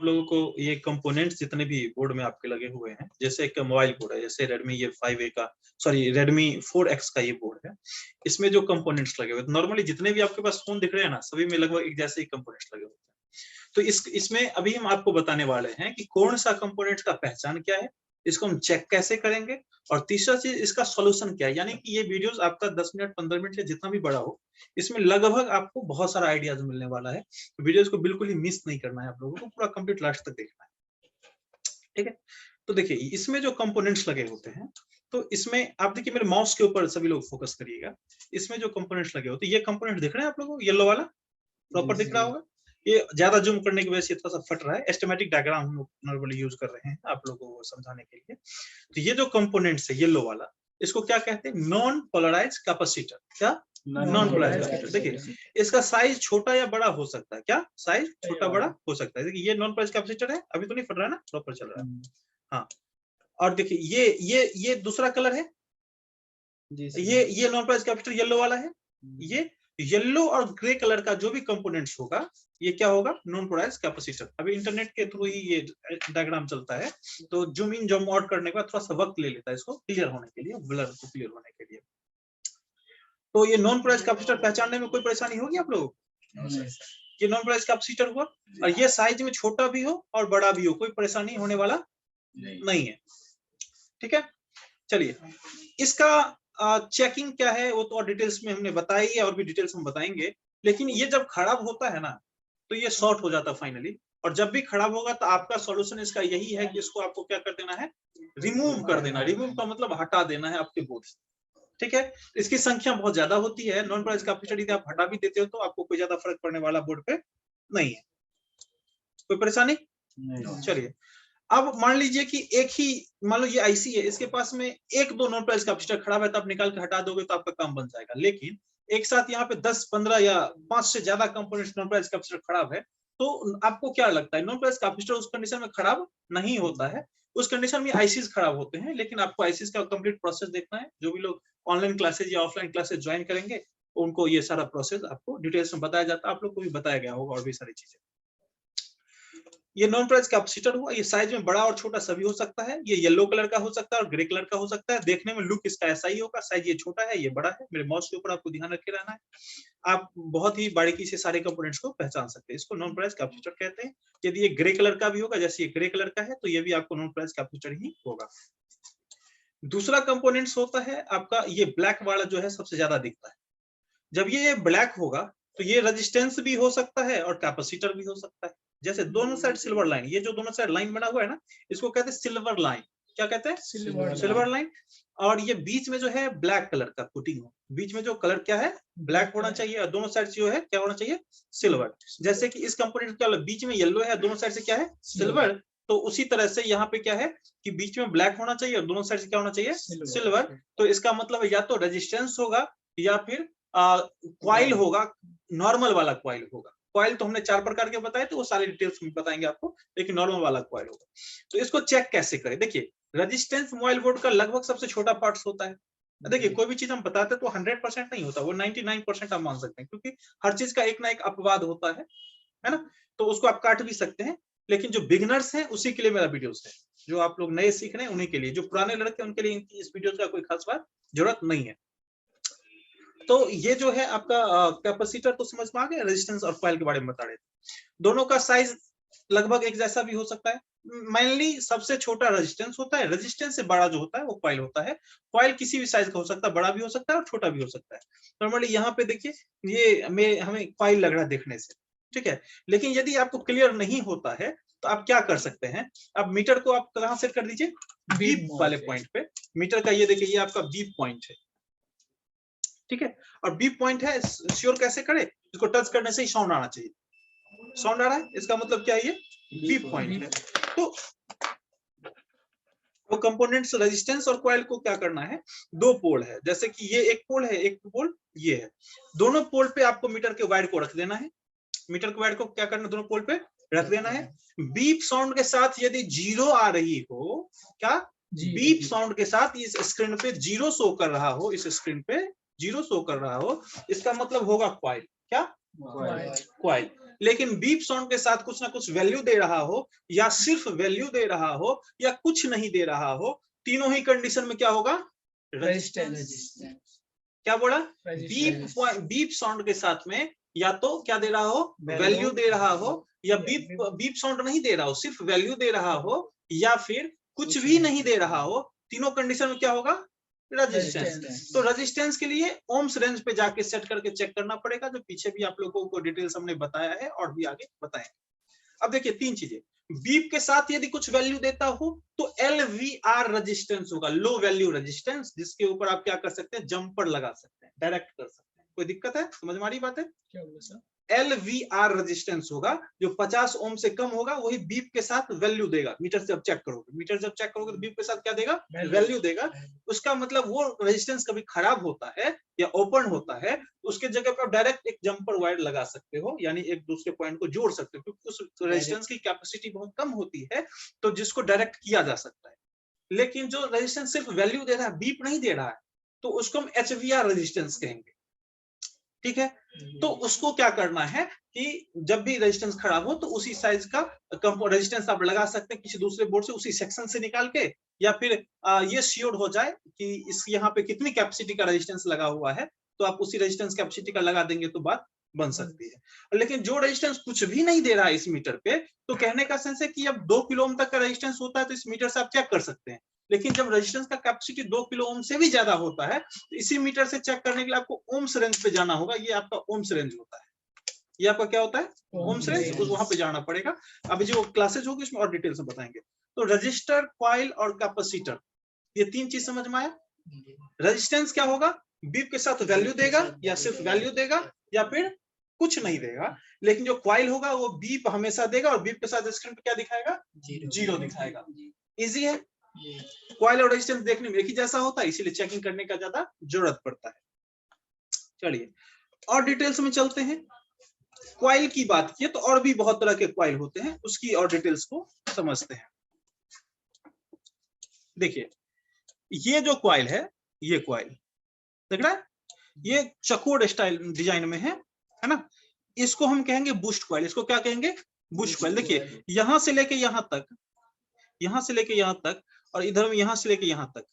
आप लोगों को ये कंपोनेंट्स जितने भी बोर्ड में आपके लगे हुए हैं, जैसे एक मोबाइल बोर्ड है, जैसे Redmi ये 5A का Redmi 4X का ये बोर्ड है, इसमें जो कंपोनेंट्स लगे हुए, नॉर्मली जितने भी आपके पास फोन दिख रहे हैं ना, सभी में लगभग एक जैसे ही कंपोनेंट्स लगे होते हैं। तो इसमें अभी हम आपको बताने वाले हैं कि कौन सा कंपोनेंट का पहचान क्या है, इसको हम चेक कैसे करेंगे, और तीसरा चीज इसका सॉल्यूशन क्या है। यानी कि ये वीडियोस आपका 10 मिनट 15 मिनट या जितना भी बड़ा हो, इसमें लगभग आपको बहुत सारा आइडियाज मिलने वाला है। तो वीडियोस को बिल्कुल ही मिस नहीं करना है, आप लोगों को पूरा कंप्लीट लास्ट तक देखना है, ठीक है। तो देखिए इसमें जो कंपोनेंट्स लगे होते हैं, तो इसमें आप देखिए मेरे माउस के ऊपर सभी लोग फोकस करिएगा। इसमें जो कंपोनेंट्स लगे होते हैं, ये कंपोनेंट दिख रहे हैं आप लोगों को, येलो वाला प्रॉपर दिख रहा होगा। ये ज्यादा जूम करने की वजह से थोड़ा सा फट रहा है, एस्टिमेटिक डायग्राम हम लोग नॉर्मली यूज कर रहे हैं आप लोगों को समझाने के लिए। तो ये जो कंपोनेंट्स है येलो वाला, इसको क्या कहते हैं, नॉन पोलराइज कैपेसिटर। क्या नॉन पोलराइज कैपेसिटर। देखिए इसका साइज छोटा या बड़ा हो सकता है, क्या साइज छोटा बड़ा हो सकता है। देखिए ये नॉन पोलराइज कैपेसिटर है, अभी तो नहीं फट रहा है ना, प्रॉपर चल रहा है। हाँ, और देखिए ये दूसरा कलर है, ये नॉन पोलराइज कैपेसिटर येलो वाला है। ये येलो और ग्रे कलर का जो भी कंपोनेंट्स होगा, ये क्या होगा, नॉन पोलराइज कैपेसिटर। अभी इंटरनेट के थ्रू ही ये डायग्राम चलता है, तो जूम इन जूम आउट करने के बाद थोड़ा सा वक्त ले लेता है इसको क्लियर होने के लिए, ब्लर को क्लियर होने के लिए। तो ये नॉन पोलराइज कैपेसिटर पहचानने में कोई परेशानी होगी आप लोगों को? ये नॉन पोलराइज कैपेसिटर हुआ, और ये साइज में छोटा भी हो और बड़ा भी हो, कोई परेशानी होने वाला नहीं है, ठीक है। चलिए इसका चेकिंग क्या है वो तो और डिटेल्स में हमने बताई है, और भी डिटेल्स हम बताएंगे। लेकिन ये जब खराब होता है ना, तो ये शॉर्ट हो जाता है फाइनली, और जब भी खराब होगा तो आपका सॉल्यूशन इसका यही है कि इसको आपको क्या कर देना है, रिमूव कर देना। रिमूव का मतलब हटा देना है आपके बोर्ड से, ठीक है। इसकी संख्या बहुत ज्यादा होती है, नॉन पोलराइज कैपेसिटर यदि आप हटा भी देते हो तो आपको कोई ज्यादा फर्क पड़ने वाला बोर्ड पे नहीं है, कोई परेशानी नहीं। चलिए अब मान लीजिए कि एक ही, मान लो ये आईसी है, इसके पास में एक दो नॉन पोलराइज कैपेसिटर खराब है, तो आप निकाल के हटा दोगे तो आपका काम बन जाएगा। लेकिन एक साथ यहाँ पे 10 15 या 5 से ज्यादा कंपोनेंट्स नॉन पोलराइज कैपेसिटर खराब है, तो आपको क्या लगता है, नॉन पोलराइज कैपेसिटर उस कंडीशन में खराब नहीं होता है, उस कंडीशन में आईसीज खराब होते हैं। लेकिन आपको आईसीज का कंप्लीट प्रोसेस देखना है। जो भी लोग ऑनलाइन क्लासेज या ऑफलाइन क्लासेज ज्वाइन करेंगे, उनको ये सारा प्रोसेस आपको डिटेल्स में बताया जाता है, आप लोग को भी बताया गया होगा, और भी सारी चीजें। ये नॉन पोलराइज कैपेसिटर हुआ, ये साइज में बड़ा और छोटा सभी हो सकता है। ये येलो कलर का हो सकता है और ग्रे कलर का हो सकता है। देखने में लुक इसका ऐसा ही होगा, साइज ये छोटा है ये बड़ा है। मेरे माउस के ऊपर आपको ध्यान रखे रहना है, आप बहुत ही बारीकी से सारे कंपोनेंट्स को पहचान सकते हैं। इसको नॉन पोलराइज कैपेसिटर कहते हैं। यदि ये ग्रे कलर का भी होगा, जैसे ये ग्रे कलर का है, तो ये भी आपको नॉन पोलराइज कैपेसिटर ही होगा। दूसरा कंपोनेंट्स होता है आपका ये ब्लैक वाला, जो है सबसे ज्यादा दिखता है। जब ये ब्लैक होगा तो ये रेजिस्टेंस भी हो सकता है और कैपेसिटर भी हो सकता है। जैसे दोनों साइड सिल्वर लाइन, ये जो दोनों साइड लाइन बना हुआ है ना, इसको कहते हैं सिल्वर लाइन। क्या कहते हैं, सिल्वर लाइन। और ये बीच में जो है ब्लैक कलर का पुटिंग हो, बीच में जो कलर क्या है, ब्लैक होना चाहिए, और दोनों साइड जो है क्या होना चाहिए, सिल्वर। जैसे कि इस कंपोनेंट का बीच में येलो है, दोनों साइड से क्या है, सिल्वर। तो उसी तरह से यहाँ पे क्या है कि बीच में ब्लैक होना चाहिए और दोनों साइड से क्या होना चाहिए, सिल्वर। तो इसका मतलब या तो रेजिस्टेंस होगा या फिर क्वाइल होगा, नॉर्मल वाला क्वाइल होगा। क्वाइल तो हमने 4 प्रकार के बताए, तो वो सारे डिटेल्स में बताएंगे आपको, लेकिन नॉर्मल वाला क्वाइल होगा। तो इसको चेक कैसे करें, देखिए रेजिस्टेंस मोबाइल बोर्ड का लगभग सबसे छोटा पार्ट्स होता है। देखिए कोई भी चीज हम बताते हैं तो 100% नहीं होता, वो 99% आप मान सकते हैं, क्योंकि हर चीज का एक ना एक अपवाद होता है ना। तो उसको आप काट भी सकते हैं। लेकिन जो बिगनर्स हैं उसी के लिए मेरा वीडियोस है, जो आप लोग नए सीख रहे हैं उन्हीं के लिए, जो पुराने लड़के उनके लिए इस वीडियो का कोई खास बात जरूरत नहीं है। तो ये जो है आपका कैपेसिटर तो समझ में आ गया, रेजिस्टेंस और कॉइल के बारे में बता रहे थे। दोनों का साइज लगभग एक जैसा भी हो सकता है। मेनली सबसे छोटा रेजिस्टेंस होता है, रेजिस्टेंस से बड़ा जो होता है वो कॉइल होता है। कॉइल किसी भी साइज का हो सकता है, बड़ा भी हो सकता है और छोटा भी हो सकता है। नॉर्मली यहाँ पे देखिए ये हमें कॉइल लग रहा है देखने से, ठीक है। लेकिन यदि आपको क्लियर नहीं होता है तो आप क्या कर सकते हैं, अब मीटर को आप कहाँ सेट कर दीजिए, बीप वाले पॉइंट पे। मीटर का ये देखिए ये आपका बीप पॉइंट है, ठीक है। और बीप पॉइंट है, श्योर कैसे करें, इसको टच करने से ही साउंड आना चाहिए। साउंड आ रहा है, इसका मतलब क्या है, ये बीप पॉइंट है। तो वो कंपोनेंट्स रेजिस्टेंस और कॉइल को क्या करना है, 2 पोल है, जैसे कि ये एक पोल है, एक पोल ये है। दोनों पोल पे आपको मीटर के वायर को रख देना है। मीटर के वायर को क्या करना है, दोनों पोल पे रख देना है। बीप साउंड के साथ यदि 0 आ रही हो, क्या बीप साउंड के साथ इस स्क्रीन पे 0 शो कर रहा हो, इस स्क्रीन पे 0 शो कर रहा हो, इसका मतलब होगा कॉइल। क्या, कॉइल। लेकिन बीप साउंड के साथ कुछ ना कुछ वैल्यू दे रहा हो, या सिर्फ वैल्यू दे रहा हो, या कुछ नहीं दे रहा हो, तीनों ही कंडीशन में क्या होगा? रेजिस्टेंस। क्या बोला? बीप साउंड के साथ में या तो क्या दे रहा हो? वैल्यू दे रहा हो, या बीप साउंड नहीं दे रहा हो, सिर्फ वैल्यू दे रहा हो, या फिर कुछ भी नहीं दे रहा हो, तीनों कंडीशन में क्या होगा? रेजिस्टेंस। तो रेजिस्टेंस के लिए ओम्स रेंज पे जाके सेट करके चेक करना पड़ेगा, जो पीछे भी आप लोगों को डिटेल्स हमने बताया है और भी आगे बताएंगे। अब देखिए तीन चीजें, बीप के साथ यदि कुछ वैल्यू देता हो तो LVR रेजिस्टेंस होगा, लो वैल्यू रेजिस्टेंस, जिसके ऊपर आप क्या कर सकते हैं? जंपर लगा सकते हैं, डायरेक्ट कर सकते हैं। कोई दिक्कत है? समझ में आ रही बात है? क्या होगा सर? LVR रेजिस्टेंस होगा, जो 50 ओम से कम होगा, वही बीप के साथ वैल्यू देगा। मीटर से जब चेक करोगे, मीटर जब चेक करोगे तो बीप के साथ क्या देगा? वैल्यू देगा। उसका मतलब वो रेजिस्टेंस कभी खराब होता है या ओपन होता है, उसके जगह पर डायरेक्ट एक जंपर वायर लगा सकते हो, यानी एक दूसरे पॉइंट को जोड़ सकते हो, क्योंकि उस रेजिस्टेंस की कैपेसिटी बहुत कम होती है, तो जिसको डायरेक्ट किया जा सकता है। लेकिन जो रेजिस्टेंस सिर्फ वैल्यू दे रहा है, बीप नहीं दे रहा है, तो उसको हम HVR रेजिस्टेंस कहेंगे। ठीक है, तो उसको क्या करना है कि जब भी रेजिस्टेंस खराब हो तो उसी साइज का रेजिस्टेंस आप लगा सकते हैं किसी दूसरे बोर्ड से, उसी सेक्शन से निकाल के, या फिर ये श्योर हो जाए कि इस यहाँ पे कितनी कैपेसिटी का रेजिस्टेंस लगा हुआ है, तो आप उसी रेजिस्टेंस कैपेसिटी का लगा देंगे तो बात बन सकती है। लेकिन जो रेजिस्टेंस कुछ भी नहीं दे रहा है इस मीटर पे, तो कहने का सेंस है कि अब 2 किलो ओम तक का रेजिस्टेंस होता है तो इस मीटर से आप चेक कर सकते हैं। लेकिन जब रेजिस्टेंस का कैपेसिटी 2 किलो ओम से भी ज्यादा होता है, तो इसी मीटर से चेक करने के लिए आपको ओम्स रेंज पे जाना होगा। ये आपका ओम्स रेंज होता है, ये आपका क्या होता है? Ohms range. वहां पे जाना पड़ेगा। अभी जो क्लासेज होगी उसमें और डिटेल से बताएंगे। तो रजिस्टर, कॉइल और कैपेसिटर, ये तीन चीज समझ में आया? रेजिस्टेंस क्या होगा? बीप के साथ वैल्यू देगा, या सिर्फ वैल्यू देगा, या फिर कुछ नहीं देगा। लेकिन जो कॉइल होगा वो बीप हमेशा देगा, और बीप के साथ स्क्रीन पे क्या दिखाएगा? जीरो दिखाएगा। इजी है। कॉइल और रेजिस्टेंस देखने में एक ही जैसा होता है, इसीलिए चेकिंग करने का ज्यादा जरूरत पड़ता है। चलिए और डिटेल्स में चलते हैं। कॉइल की बात की तो और भी बहुत तरह के कॉइल होते हैं, उसकी और डिटेल्स को समझते हैं। देखिए ये जो कॉइल है, ये कॉइल देख रहा है, ये चकोर स्टाइल डिजाइन में है ना? इसको हम कहेंगे बूस्ट कॉइल। इसको क्या कहेंगे? Boost coil. देखिए यहां से लेके यहां तक, यहां से लेके यहां तक, और इधर में यहां से लेके यहां तक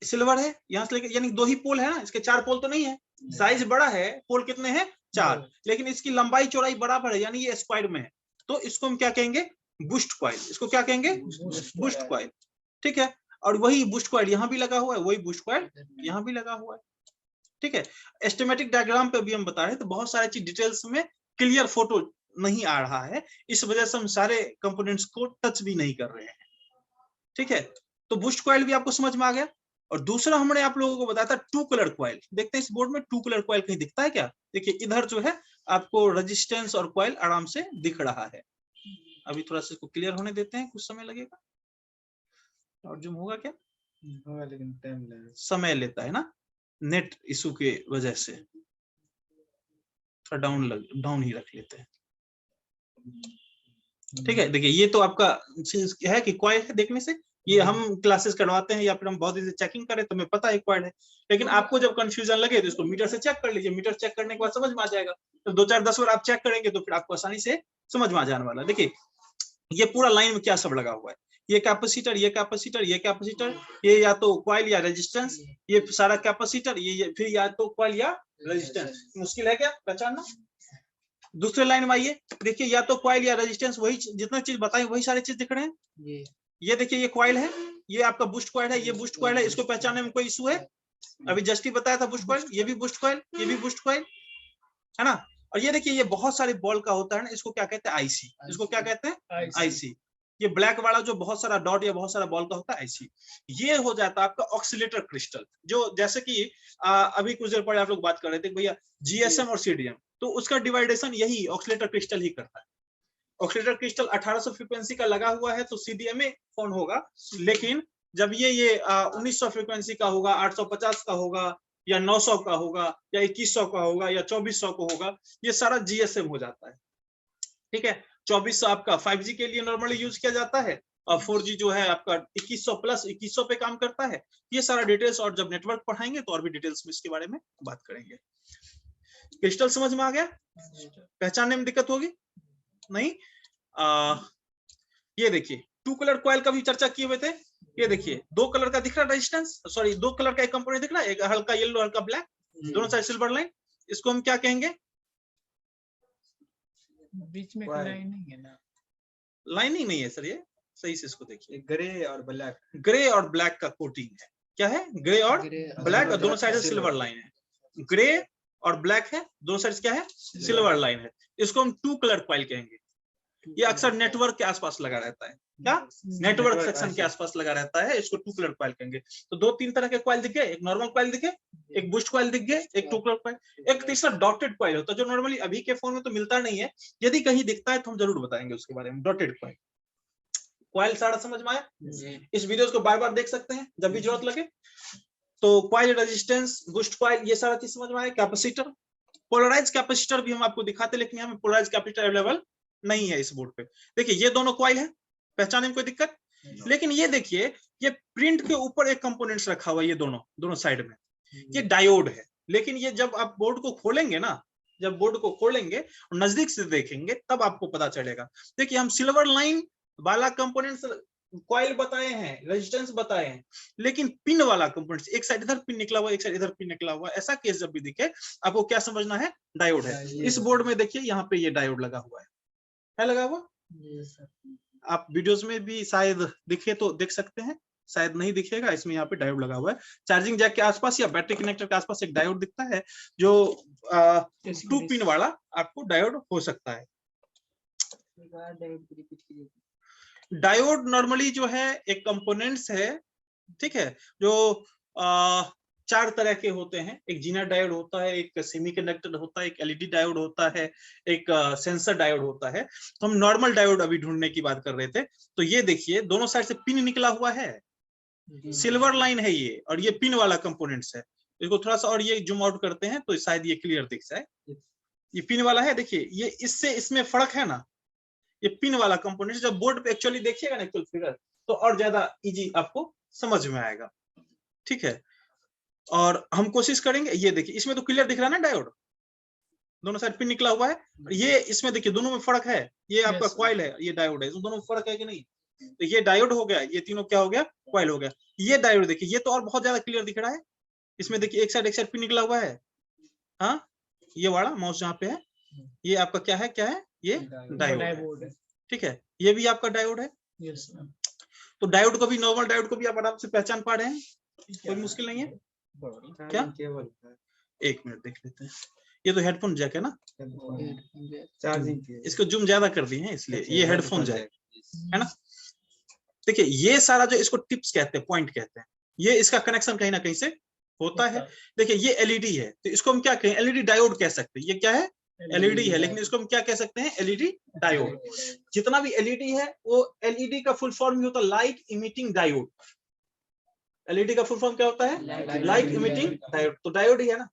सिल्वर है। यहां से लेके, यानी 2 ही पोल है ना, इसके 4 पोल तो नहीं है। साइज बड़ा है, पोल कितने हैं? 4, लेकिन इसकी लंबाई चौड़ाई बराबर है, यानी ये स्क्वायर में है। तो इसको हम क्या कहेंगे? Boost coil. इसको क्या कहेंगे? Boost coil. ठीक है, और वही बूस्ट कॉइल यहाँ भी लगा हुआ है, वही बूस्ट कॉइल यहाँ भी लगा हुआ है। ठीक है, एस्टिमेटिक डायग्राम पे भी हम बता रहे हैं, तो बहुत सारी चीज डिटेल्स में क्लियर फोटो नहीं आ रहा है, इस वजह से हम सारे कंपोनेंट्स को टच भी नहीं कर रहे हैं। ठीक है, तो बूस्ट कॉइल भी आपको समझ में आ गया। और दूसरा हमने आप लोगों को बताया था टू कलर कॉइल। देखते हैं इस बोर्ड में टू कलर कॉइल कहीं दिखता है क्या? देखिए इधर जो है आपको रेजिस्टेंस और कॉइल आराम से दिख रहा है। अभी थोड़ा सा इसको क्लियर होने देते हैं, कुछ समय लगेगा। और जूम होगा क्या? होगा, लेकिन टाइम लगेगा, समय लेता है ना, नेट इशू के वजह से। थोड़ा डाउन ही रख लेते हैं। ठीक है, देखिए ये तो आपका चीज है कि कॉइल है, देखने से ये हम क्लासेस करवाते हैं या फिर हम बहुत ही चेकिंग करें तो हमें पता है कॉइल है। लेकिन आपको जब कंफ्यूजन लगे तो इसको मीटर से चेक कर लीजिए। मीटर चेक करने के बाद समझ में आ जाएगा। तो 2-4-10 बार आप चेक करेंगे तो फिर आपको आसानी से समझ में आ जाने वाला। देखिए ये पूरा लाइन में क्या सब लगा हुआ है, ये कैपेसिटर, ये कैपेसिटर, ये कैपेसिटर, ये या तो कॉइल या रेजिस्टेंस, ये सारा कैपेसिटर, ये फिर या तो कॉइल या रेजिस्टेंस। मुश्किल है क्या पहचानना? दूसरे लाइन में आइए, देखिए या तो कॉइल या रेजिस्टेंस, वही जितना चीज बताई वही सारी चीज दिख रहे हैं। ये देखिए ये कॉइल है, ये आपका बूस्ट कॉइल है, ये बूस्ट कॉइल है। इसको पहचानने में कोई इशू है? अभी जस्ट ही बताया था बूस्ट कॉइल, ये भी बूस्ट कॉइल, ये भी बूस्ट कॉइल है ना। और ये देखिए ये बहुत सारे बॉल का होता है ना, इसको क्या कहते हैं? आईसी। इसको क्या कहते हैं? आईसी। ये ब्लैक वाला जो बहुत सारा डॉट या बहुत सारा बॉल का होता है, आईसी। ये हो जाता है आपका ऑक्सीलेटर क्रिस्टल। जो जैसे कि अभी कुछ देर पहले आप लोग बात कर रहे थे भैया जीएसएम और सीडीएम, तो उसका डिवाइडेशन यही ऑक्सीलेटर क्रिस्टल ही करता है। ऑक्सीलेटर क्रिस्टल 1800 फ्रीक्वेंसी का लगा हुआ है तो सीडीएमए फोन होगा। लेकिन जब ये 1900 फ्रीक्वेंसी का होगा, 850 का होगा, या 900 का होगा, या 2100 का होगा, या 2400 का होगा, ये सारा जीएसएम हो जाता है। ठीक है, 2400 आपका 5G के लिए नॉर्मली यूज किया जाता है, और 4G जो है आपका 2100 प्लस 2100 पे काम करता है। ये सारा डिटेल्स, और जब नेटवर्क पढ़ाएंगे तो और भी डिटेल्स में इसके बारे में बात करेंगे। क्रिस्टल समझ में आ गया? पहचानने में दिक्कत होगी नहीं? ये देखिए 2 कलर कॉइल का भी चर्चा किए हुए थे। ये देखिए 2 कलर का दिख रहा है रेजिस्टेंस, सॉरी 2 कलर का एक कंपोनेंट दिख रहा है, एक हल्का येलो हल्का ब्लैक, दोनों साइड सिल्वर लाइन। इसको हम क्या कहेंगे? बीच में लाइन नहीं है ना, लाइनिंग नहीं है सर, ये सही से इसको देखिए, ग्रे और ब्लैक, ग्रे और ब्लैक का कोटिंग है। क्या है? ग्रे और ब्लैक, और दोनों साइड सिल्वर लाइन है। ग्रे और ब्लैक है, दोनों साइड क्या है? सिल्वर लाइन है। इसको हम 2 कलर कॉइल कहेंगे। ये अक्सर नेटवर्क के आसपास लगा रहता है। क्या? नेटवर्क सेक्शन के आसपास लगा रहता है, इसको 2 कलर कॉइल कहेंगे। तो 2-3 तरह के कॉइल दिखे, एक नॉर्मल कॉइल दिखे, एक बूस्ट कॉइल दिख गए, एक 2 कलर कॉइल, एक तीसरा डॉटेड कॉइल होता है जो नॉर्मली अभी के फोन में तो मिलता नहीं है, यदि कहीं दिखता है तो हम जरूर बताएंगे उसके बारे में। डॉटेड कॉइल, कॉइल सारा समझ में आया? इस वीडियोस को बार-बार देख सकते हैं जब भी जरूरत लगे। तो कॉइल, रेजिस्टेंस, बूस्ट कॉइल, ये सारा चीज समझ में आया। कैपेसिटर, पोलराइज कैपेसिटर भी हम आपको दिखाते, लेकिन यहाँ पे पोलराइज कैपेसिटर अवेलेबल नहीं है इस बोर्ड पे। देखिए ये दोनों कॉइल है, पहचानने में कोई दिक्कत? लेकिन ये देखिए ये प्रिंट के ऊपर एक कंपोनेंट्स रखा हुआ है, ये दोनों साइड में, ये डायोड है। लेकिन ये जब आप बोर्ड को खोलेंगे ना, जब बोर्ड को खोलेंगे और नजदीक से देखेंगे तब आपको पता चलेगा। देखिए हम सिल्वर लाइन वाला कंपोनेंट्स कॉइल बताए हैं, रेजिस्टेंस बताए हैं, लेकिन पिन वाला कंपोनेंट्स, एक साइड इधर पिन निकला हुआ, एक साइड इधर पिन निकला हुआ, ऐसा केस जब भी दिखे आपको क्या समझना है? डायोड है। इस बोर्ड में देखिए यहाँ पे ये डायोड लगा हुआ है लगा हुआ? आप वीडियोस में भी शायद दिखे तो देख सकते हैं, शायद नहीं दिखेगा, इसमें यहाँ पे डायोड लगा हुआ है। चार्जिंग जैक के आसपास या बैटरी कनेक्टर के आसपास एक डायोड दिखता है, जो 2 पिन वाला आपको डायोड हो सकता है। डायोड नॉर्मली जो है एक कंपोनेंट्स है, ठीक है, जो 4 तरह के होते हैं। एक जीनर डायोड होता है, एक सेमीकंडक्टर होता है, एक एलईडी डायोड होता है, एक सेंसर डायोड होता है। तो हम नॉर्मल डायोड अभी ढूंढने की बात कर रहे थे। तो ये देखिए दोनों साइड से पिन निकला हुआ है, सिल्वर लाइन है ये, और ये पिन वाला कंपोनेंट्स है। इसको थोड़ा सा और ये जूम आउट करते हैं तो शायद ये क्लियर दिख जाए। ये पिन वाला है, देखिए ये इससे इसमें फर्क है ना, ये पिन वाला कंपोनेंट जब बोर्ड पे एक्चुअली देखिएगा ना एक्चुअल फिगर, तो और ज्यादा इजी आपको समझ में आएगा, ठीक है। और हम कोशिश करेंगे, ये देखिए इसमें तो क्लियर दिख रहा है ना डायोड, दोनों साइड पिन निकला हुआ है। ये इसमें देखिए दोनों में फर्क है, ये आपका कॉइल है, ये डायोड है, इसमें दोनों में फर्क है कि नहीं? तो ये डायोड हो गया, ये तीनों क्या हो गया? कॉइल हो गया। ये डायोड देखिए, ये तो और बहुत ज्यादा क्लियर दिख रहा है। इसमें देखिए एक साइड पिन निकला हुआ है, हाँ ये वाला माउस जहाँ पे है, ये आपका क्या है? क्या है ये? डायोड है, ठीक है। ये भी आपका डायोड है। तो डायोड को भी, नॉर्मल डायोड को भी आप आराम से पहचान पा रहे हैं, कोई मुश्किल नहीं है क्या? एक मिनट देख लेते हैं। ये तो हेडफोन जैक है ना, चार्जिंग, इसको जूम ज्यादा कर दिए हैं इसलिए, ये हेडफोन जैक है ना। देखिए ये सारा जो इसको टिप्स कहते हैं, पॉइंट कहते हैं, ये इसका कनेक्शन कहीं ना कहीं से होता है। देखिए ये एलईडी है, तो इसको हम क्या कहें? एलईडी डायोड कह सकते हैं। ये क्या है? एलईडी है, लेकिन इसको हम क्या कह सकते हैं? LED diode. जितना भी एलईडी है वो एलईडी का फुल फॉर्म होता है लाइट इमिटिंग डायोड। एलईडी का फुल फॉर्म क्या होता है? Light emitting diode. तो डायोड ही है ना।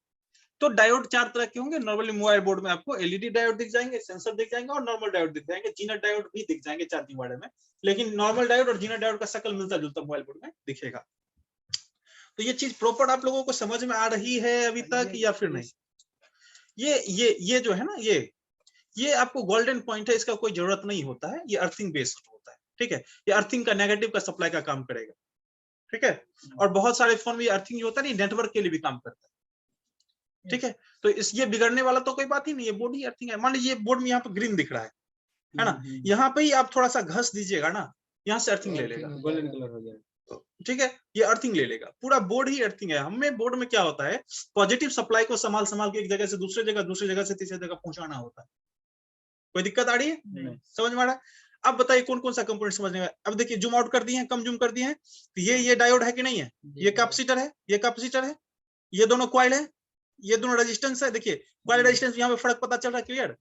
तो डायोड 4 तरह के होंगे। नॉर्मली मोबाइल बोर्ड में आपको एलईडी डायोड दिख जाएंगे, सेंसर दिख जाएंगे और नॉर्मल डायोड दिख जाएंगे, जीनर डायोड भी दिख जाएंगे चार्जिंग वाले में। लेकिन नॉर्मल डायोड और जीनर डायोड का शक्ल मिलता जुलता मोबाइल बोर्ड में दिखेगा। तो ये चीज प्रॉपर आप लोगों को समझ में आ रही है अभी तक या फिर नहीं? ये जो है ना, ये आपको गोल्डन पॉइंट है, इसका कोई जरूरत नहीं होता है, ये अर्थिंग बेस्ड होता है, ठीक है। ये अर्थिंग का नेगेटिव का सप्लाई का काम करेगा, ठीक है। और बहुत सारे फोन में ये अर्थिंग जो होता है नहीं, नेटवर्क के लिए भी काम करता है, ठीक है। तो इस ये बिगड़ने वाला तो कोई बात ही नहीं है, बोर्ड ही अर्थिंग है। मान लीजिए बोर्ड में यहाँ पे ग्रीन दिख रहा है ना, यहाँ पे ही आप थोड़ा सा घस दीजिएगा ना, यहाँ से अर्थिंग ले लेगा, गोल्डन कलर हो जाएगा, ठीक है। ये अर्थिंग ले लेगा, पूरा बोर्ड ही अर्थिंग है। हमें बोर्ड में क्या होता है, पॉजिटिव सप्लाई को संभाल के एक जगह से दूसरे जगह से तीसरे जगह पहुंचाना होता है। कोई दिक्कत आ रही है? समझ में आ रहा है? अब बताइए कौन कौन सा कंपोनेंट समझने का। अब देखिए जूम आउट कर दिए हैं, कम जूम कर दिए हैं, तो ये डायोड है कि नहीं है? ये कैपेसिटर है, ये कैपेसिटर है, ये दोनों कॉइल है, ये दोनों रेजिस्टेंस है। देखिए कॉइल रेजिस्टेंस यहाँ पे फर्क पता चल रहा है, क्लियर?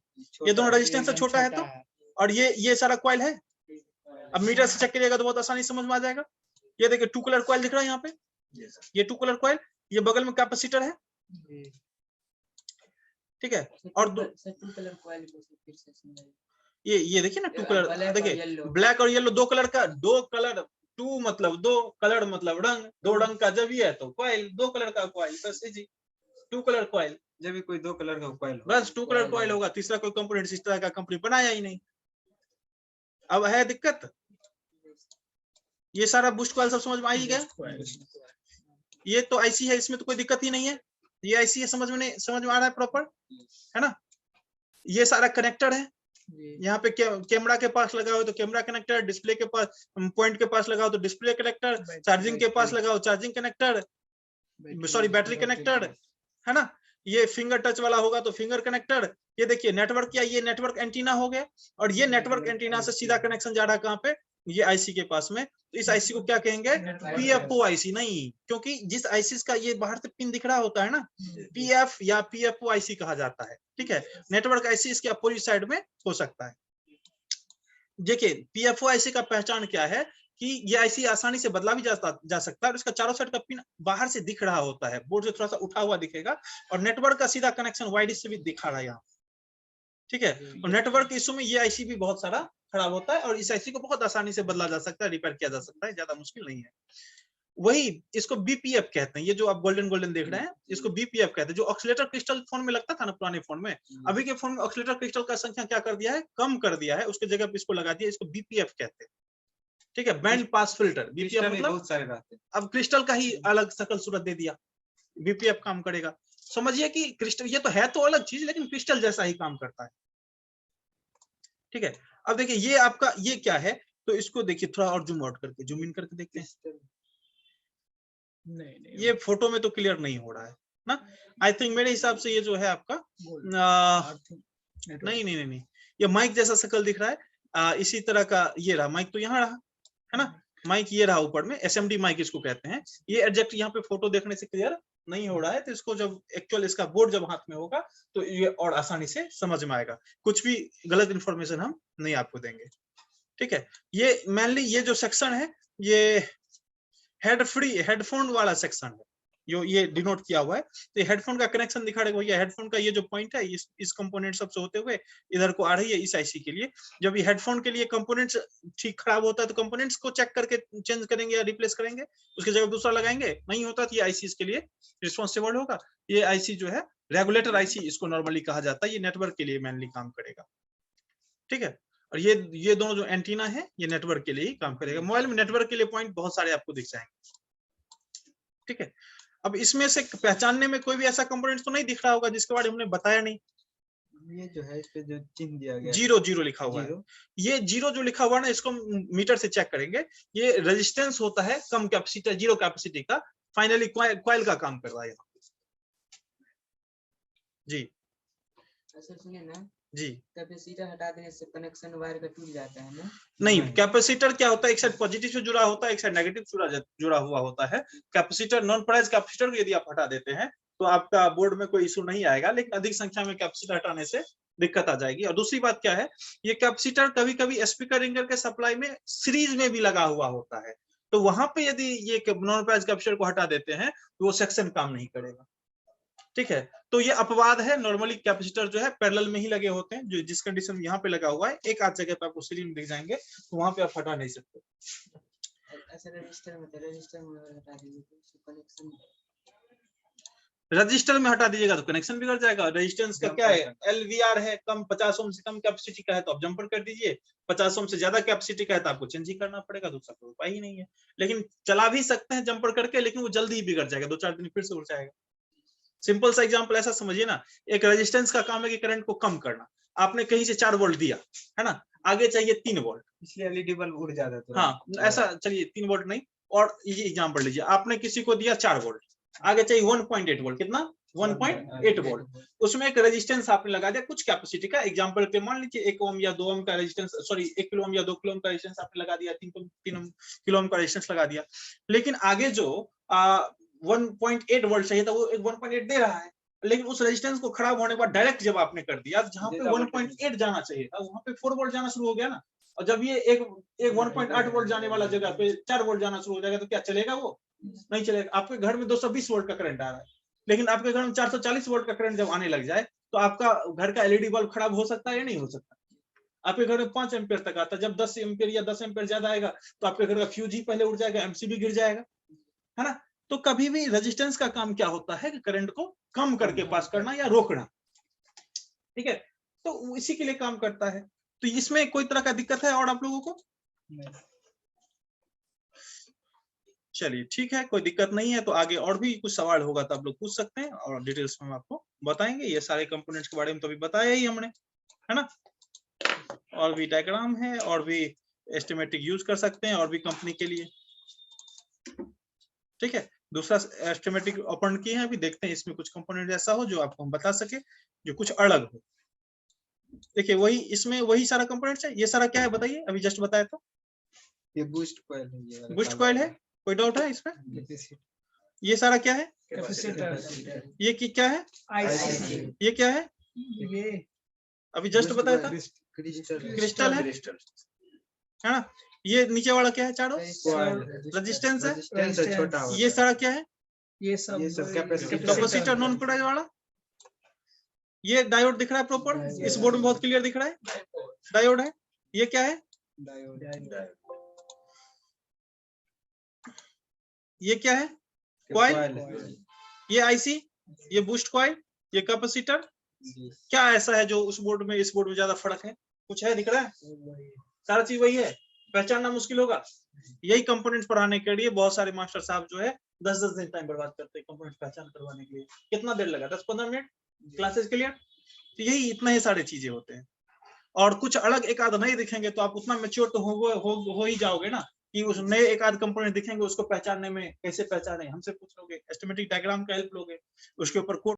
ये दोनों रेजिस्टेंस है, छोटा है तो, और ये सारा कॉइल है। अब मीटर से चेक करिएगा तो बहुत आसानी समझ में आ जाएगा। ये देखिए 2 कलर कॉइल दिख रहा है यहाँ पे, ये 2 कलर कॉइल, ये बगल में कैपेसिटर है, ठीक है। और 2 कलर कॉइल ये देखिए ना 2 कलर, देखिए ब्लैक और येलो 2 कलर का, 2 कलर 2 मतलब 2 कलर मतलब रंग, 2 रंग का जब ये है तो कॉइल, 2 कलर का कॉइल, बस इजी 2 कलर कॉइल। जब भी कोई 2 कलर का कॉइल बस 2 कलर कॉइल होगा, तीसरा कोई कंपोनेंट इस तरह का कंपनी बनाया ही नहीं। अब है दिक्कत, ये सारा बूस्ट कॉइल सब समझ में आ ही गया। ये तो आईसी है, इसमें तो कोई दिक्कत ही नहीं है, ये आईसी है, समझ में आ रहा है प्रॉपर, है ना। ये सारा कनेक्टर है, यहाँ पे कैमरा के पास लगा हो तो कैमरा कनेक्टर, डिस्प्ले के पास पॉइंट के पास लगाओ तो डिस्प्ले कनेक्टर, चार्जिंग के पास लगाओ charging connector, sorry battery connector, है ना। ये फिंगर टच वाला होगा तो फिंगर कनेक्टर। ये देखिए नेटवर्क, क्या ये नेटवर्क एंटीना हो गया, और ये नेटवर्क एंटीना से सीधा कनेक्शन जा रहा है कहाँ पे, ये आईसी के पास में। तो इस आईसी को क्या कहेंगे, पीएफओ आईसी नहीं, क्योंकि जिस आईसी का ये बाहर से पिन दिख रहा होता है ना, पीएफ या पीएफओ आईसी कहा जाता है, ठीक है। नेटवर्क आईसी इसके अपोजिट साइड में हो सकता है। देखिए पीएफओ आईसी का पहचान क्या है कि ये आईसी आसानी से बदला भी जा सकता है, और इसका चारों साइड का पिन बाहर से दिख रहा होता है, बोर्ड से थोड़ा सा उठा हुआ दिखेगा, और नेटवर्क का सीधा कनेक्शन वाईडी से भी दिखा रहा है यहाँ, ठीक है। और नेटवर्क इशू में ये आईसी भी बहुत सारा खराब होता है, और इस आईसी को बहुत आसानी से बदला जा सकता है, रिपेयर किया जा सकता है, ज्यादा मुश्किल नहीं है। वही इसको बीपीएफ कहते हैं, ये जो आप गोल्डन देख रहे हैं इसको बीपीएफ कहते हैं। जो ऑक्सीलेटर क्रिस्टल फोन में लगता था ना पुराने फोन में, अभी के फोन में ऑक्सीलेटर क्रिस्टल का संख्या क्या कर दिया है, कम कर दिया है, उसके जगह पे इसको लगा दिया, इसको बीपीएफ कहते हैं, ठीक है, बैंड पास फिल्टर। बीपीएफ मतलब बहुत सारे रहते हैं, अब क्रिस्टल का ही अलग शकल सूरत दे दिया, बीपीएफ काम करेगा। समझिए कि क्रिस्टल ये तो है तो अलग चीज, लेकिन क्रिस्टल जैसा ही काम करता है, ठीक है। अब देखिए ये आपका ये क्या है, तो इसको देखिए थोड़ा और जूम आउट करके, जूम इन करके देखते हैं। नहीं ये फोटो में तो क्लियर नहीं हो रहा है ना, आई थिंक मेरे हिसाब से ये जो है आपका नहीं, ये माइक जैसा शक्ल दिख रहा है, इसी तरह का ये रहा माइक, तो यहाँ रहा है ना, माइक ये रहा ऊपर में, एसएमडी माइक इसको कहते हैं। ये एग्जैक्ट यहाँ पे फोटो देखने से क्लियर नहीं हो रहा है, तो इसको जब एक्चुअल इसका बोर्ड जब हाथ में होगा तो ये और आसानी से समझ में आएगा, कुछ भी गलत इंफॉर्मेशन हम नहीं आपको देंगे, ठीक है। ये मेनली ये जो सेक्शन है ये हेड फ्री हेडफोन वाला सेक्शन है, जो ये डिनोट किया हुआ है, तो हेडफोन का कनेक्शन दिखा रहे भैया, हेडफोन का ये जो पॉइंट है इस कंपोनेंट सबसे होते हुए इधर को आ रही है इस आईसी के लिए। जब ये हेडफोन के लिए कंपोनेंट्स ठीक खराब होता है तो कंपोनेंट्स को चेक करके चेंज करेंगे या रिप्लेस करेंगे, उसकी जगह दूसरा लगाएंगे, नहीं होता तो ये आईसी इसके लिए रिस्पॉन्सिबल होगा। ये आईसी जो है रेगुलेटर आईसी इसको नॉर्मली कहा जाता है, ये नेटवर्क के लिए मेनली काम करेगा, ठीक है। और ये दोनों जो एंटीना है ये नेटवर्क के लिए ही काम करेगा। मोबाइल में नेटवर्क के लिए पॉइंट बहुत सारे आपको दिख जाएंगे, ठीक है। अब इसमें से पहचानने में कोई भी ऐसा कंपोनेंट तो नहीं दिख रहा होगा जिसके बारे में हमने बताया नहीं। ये जो है इस पे जो चिन्ह दिया गया है, 0 लिखा हुआ है, ये 0 जो लिखा हुआ है ना, इसको मीटर से चेक करेंगे, ये रेजिस्टेंस होता है कम कैपेसिटी, 0 कैपेसिटी का, फाइनली कॉइल का काम कर रहा है जी। अच्छा सुनिए ना जी, कैपेसिटर हटा देने से कनेक्शन वायर का टूट जाता है ना? नहीं, कैपेसिटर क्या होता है, एक साइड पॉजिटिव से जुड़ा होता है, एक साइड नेगेटिव से जुड़ा हुआ होता है। कैपेसिटर नॉन पोलराइज कैपेसिटर को यदि आप हटा देते हैं तो आपका बोर्ड में कोई इशू नहीं आएगा, लेकिन अधिक संख्या में कैपेसिटर हटाने से दिक्कत आ जाएगी। और दूसरी बात क्या है, ये कैपेसिटर कभी कभी स्पीकर रिंगर के सप्लाई में सीरीज में भी लगा हुआ होता है, तो वहां पे यदि ये नॉन पोलराइज कैपेसिटर को हटा देते हैं तो वो सेक्शन काम नहीं करेगा, ठीक है। तो ये अपवाद है, नॉर्मली कैपेसिटर जो है पैरेलल में ही लगे होते हैं, जो जिस कंडीशन में यहाँ पे लगा हुआ है, एक आध जगह पे आपको सीरीज में दिख जाएंगे तो वहां पे आप हटा नहीं सकते। ऐसे रजिस्टर में हटा दीजिए तो कनेक्शन, रजिस्टर में हटा दीजिएगा तो कनेक्शन बिगड़ जाएगा। रेजिस्टेंस का क्या है, एलवीआर है, कम 50 ओम से कम कैपेसिटी का है तो आप जंपर कर दीजिए, 50 ओम से ज्यादा कैपेसिटी का है तो आपको चेंज ही करना पड़ेगा, दूसरा कोई उपाय ही नहीं है। लेकिन चला भी सकते हैं जंपर करके, लेकिन वो जल्दी ही बिगड़ जाएगा, 2-4 दिन फिर से उड़ जाएगा। सिंपल सा एग्जांपल ऐसा समझिए ना, एक रेजिस्टेंस का काम है कि करंट को कम करना, आपने कहीं से 4 वोल्ट दिया है ना, आगे चाहिए 3 वोल्ट, इसलिए एलईडी बल्ब उड़ जाता है। हाँ ऐसा, चलिए 3 वोल्ट नहीं, और ये एग्जांपल लीजिए, आपने किसी को दिया 4 वोल्ट, आगे चाहिए 1.8 वोल्ट, कितना 1.8 वोल्ट, उसमें एक रेजिस्टेंस आपने लगा दिया कुछ कैपेसिटी का, एग्जांपल के मान लीजिए 1 ओम या 2 ओम का रेजिस्टेंस, सॉरी 1 किलो ओम या 2 किलो ओम का रेजिस्टेंस आपने लगा दिया, 3 किलो ओम का रेजिस्टेंस लगा दिया, लेकिन आगे जो 1.8 वोल्ट चाहिए था वो 1.8 दे रहा है, लेकिन उस रेजिस्टेंस को खराब होने के बाद डायरेक्ट जब आपने कर दिया, जहां पे 1.8 जाना चाहिए था वहां पे 4 वोल्ट जाना शुरू हो गया ना, और जब ये एक 1.8 वोल्ट जाने वाला जगह पे 4 वोल्ट जाना शुरू हो जाएगा तो क्या चलेगा, वो नहीं चलेगा। आपके घर में 220 वोल्ट का करंट आ रहा है, लेकिन आपके घर में 440 वोल्ट का करंट जब आने लग जाए तो आपका घर का एलईडी बल्ब खराब हो सकता है या नहीं हो सकता। आपके घर में 5 एम्पियर तक आता है, जब 10 एम्पियर या 10 एम्पियर ज्यादा आएगा तो आपके घर का फ्यूज ही पहले उड़ जाएगा, एमसीबी गिर जाएगा, है ना। तो कभी भी रेजिस्टेंस का काम क्या होता है कि करंट को कम करके पास करना या रोकना, ठीक है, तो इसी के लिए काम करता है। तो इसमें कोई तरह का दिक्कत है और आप लोगों को? चलिए ठीक है, कोई दिक्कत नहीं है। तो आगे और भी कुछ सवाल होगा तो आप लोग पूछ सकते हैं और डिटेल्स में हम आपको बताएंगे। ये सारे कंपोनेंट्स के बारे में तो अभी बताया ही हमने, है ना। और भी डायग्राम है और भी एस्टिमेटिक यूज कर सकते हैं और भी कंपनी के लिए, ठीक है। दूसरा एस्टिमेटिक ओपन किए हैं, अभी देखते हैं इसमें कुछ कंपोनेंट ऐसा हो जो आपको हम बता सके, जो कुछ अलग हो। देखिए वही इसमें वही सारा कंपोनेंट्स है। ये सारा क्या है बताइए, अभी जस्ट बताया था। ये बूस्ट कॉइल है, ये वाला बूस्ट काला कॉइल है, वाला। कोई डाउट है इसमें? कैपेसिटर ये सारा क्या है? कैपेसिटर, ये क्या है? आईसी, ये क्या है? ये अभी जस्ट बताया था, क्रिस्टल क्रिस्टल है, है ना। ये नीचे वाला क्या है चारों? कॉइल रेजिस्टेंस है। रेजिस्टेंस है, छोटा होता ये है। सारा क्या है? ये सब कैपेसिटर। कैपेसिटर नॉन पोलराइज वाला। ये डायोड दिख रहा है प्रॉपर, इस बोर्ड में बहुत क्लियर दिख रहा है, डायोड है। ये क्या है? डायोड ये क्या है? कॉइल। कॉइल ये आईसी, ये बूस्ट कॉइल, ये कैपेसिटर। जी। क्या ऐसा है जो उस बोर्ड में इस बोर्ड में ज्यादा फर्क है? कुछ है दिख रहा है? सारा चीज वही है, पहचानना मुश्किल होगा। यही कंपोनेंट्स पढ़ाने के लिए बहुत सारे मास्टर साहब जो है 10-10 दिन टाइम बर्बाद करते हैं कंपोनेंट्स पहचान करवाने के लिए। कितना देर लगा? 10-15 मिनट क्लासेस क्लियर। तो यही इतना ही सारे चीजें होते हैं। और कुछ अलग एक आध नहीं दिखेंगे तो आप उतना मेच्योर तो हो ही जाओगे ना, कि उस नए एक आध कंपोनेंट दिखेंगे उसको पहचानने में कैसे पहचाने, हमसे पूछ लोगे, एस्टिमेटिक डायग्राम का हेल्प लोगे, उसके ऊपर कोड